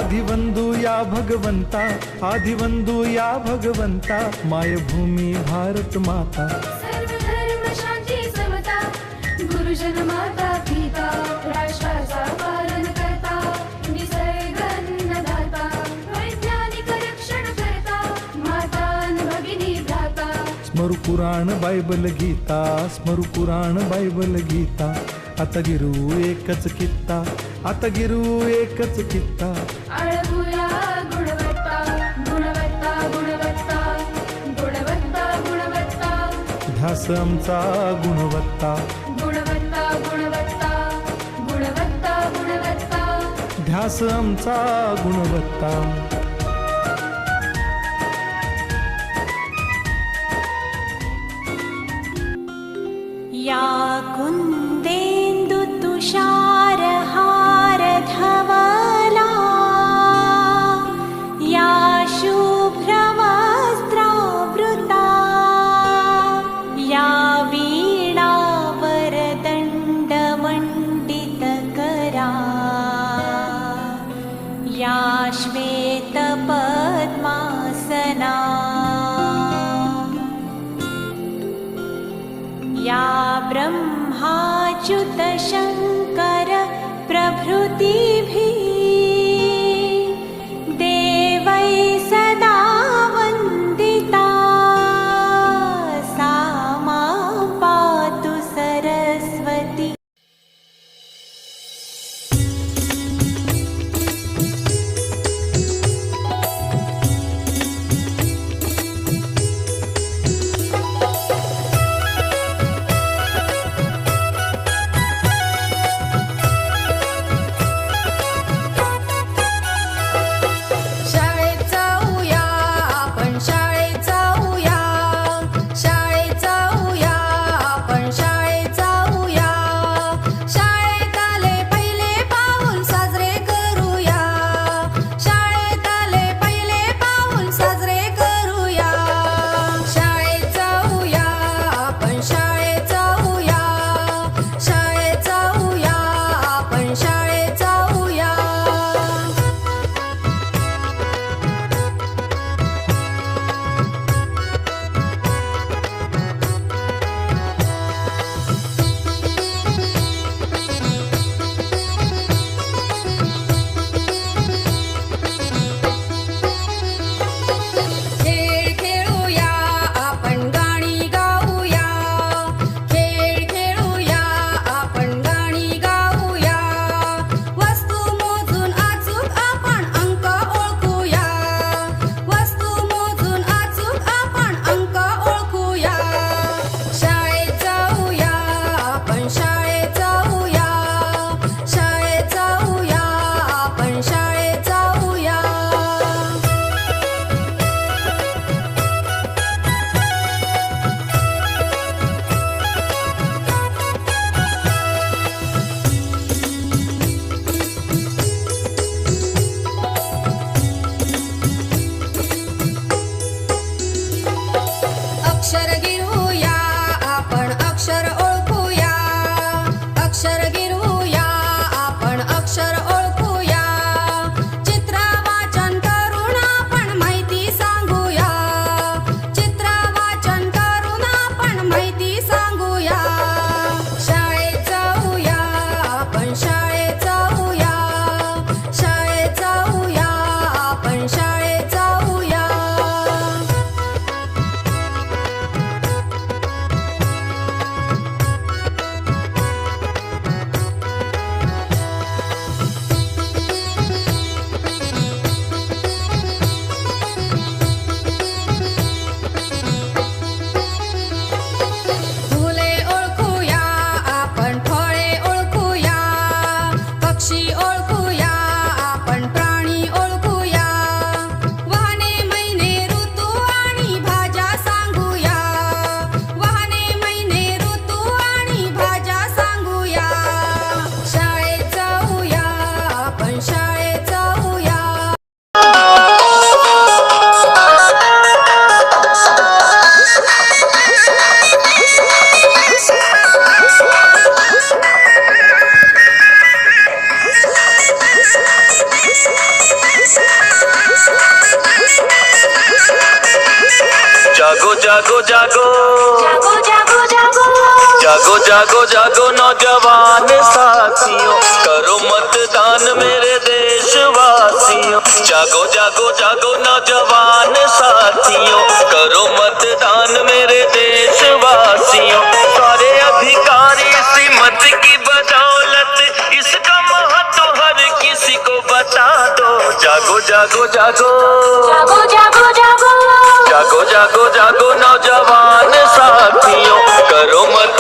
आदिवंदू या भगवंता, आदिवंदू या भगवंता, मायभूमी भारत माता. सर्व धर्म शांती समता, गुरुजन माता पिता, राष्ट्राचा पालन करता, निसर्ग अन्नदाता, वैज्ञानिक रक्षण करता, माता भगिनी भ्राता. स्मरू पुराण बायबल गीता, स्मरू पुराण बायबल गीता. आता गिरू एकच कित्ता, आता गिरू एकच कित्ता. आळवूया गुणवत्ता, गुणवत्ता, गुणवत्ता, गुणवत्ता, गुणवत्ता. ध्यास आमचा गुणवत्ता, गुणवत्ता, गुणवत्ता, गुणवत्ता, गुणवत्ता. ध्यास आमचा गुणवत्ता. या कुन्देन्दु तुषारहार धवला, या शुभ्रवस्त्रावृता, या वीणावरदण्डमण्डितकरा, या श्वेतपद्मासना, या ब्रह्माच्युत शङ्कर प्रभृतिभिः देवैः सदा वन्दिता, सा मां पातु सरस्वती. जागो जागो जागो जागो जागो जागो जागो जागो जागो नौजवान साथियों, करो मतदान मेरे देशवासियों। जागो जागो जागो नौजवान साथियों, करो मतदान मेरे देशवासियों। सारे अधिकारी इसी मत की बदौलत इसका महत्व हर किसी को बता दो। जागो जागो जागो जागो जागो जागो जागो जागो जागो नौजवान साथियों, करो मत